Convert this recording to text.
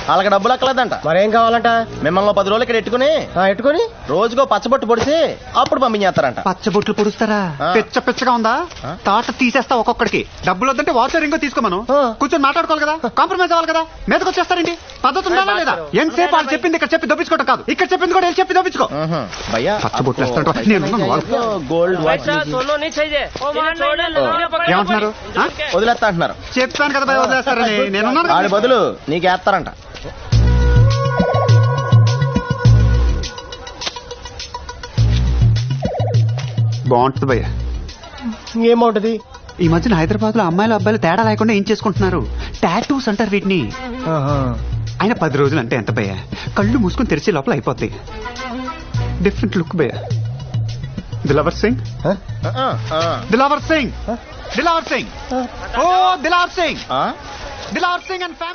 వాళ్ళకి డబ్బులు ఎక్కలేదంట. మరేం కావాలంట? మిమ్మల్ని 10 రోజులు ఇక్కడ ఎట్టుకుని రోజుకో పచ్చబొట్టు పొడిచి అప్పుడు పంపించేస్తారంట. పచ్చబొట్లు పొడుస్తారా? ఆ. పిచ్చగా ఉందా? తాట తీసేస్తా ఒక్కొక్కడికి. డబ్బులు వద్దంటే వాచర్ ఇంకో తీసుకోమను. కూర్చొని మాట్లాడుకోవాలి కదా, కాంప్రమైజ్ అవ్వాలి కదా. మీదకి వచ్చేస్తారండి. పద్ధతి ఉండాలా లేదా? ఎంతసేపు వాళ్ళు చెప్పింది ఇక్కడ చెప్పి దొప్పించుకోవటం కాదు, ఇక్కడ చెప్పింది కూడా చెప్పి దొప్పించుకో. భయ్యా పచ్చబొట్లు వేస్తాంట. గోల్డ్ వాచ్ ఏమంటున్నారు? వదిలేస్తా అంటున్నారు. చెప్పాను కదా భయ వదిలేస్తారని. నేనున్నాను వాడి బదులు నీకేస్తారంట. బాగుంటుంది భయ్య. ఏమవుంటది? ఈ మధ్యన హైదరాబాద్ లో అమ్మాయిలు అబ్బాయిలు తేడా లేకుండా ఏం చేసుకుంటున్నారు? టాటూస్ అంటారు వీటిని. ఆయన 10 రోజులు అంటే ఎంత భయ్య? కళ్ళు మూసుకొని తెరిచే లోపల అయిపోతాయి. డిఫరెంట్ లుక్ భయ్య. దిలావర్ సింగ్, దిలావర్ సింగ్, దిలావర్ సింగ్, ఓ దిలావర్ సింగ్, దిలావర్ సింగ్ అండ్ ఫ్యామిలీ.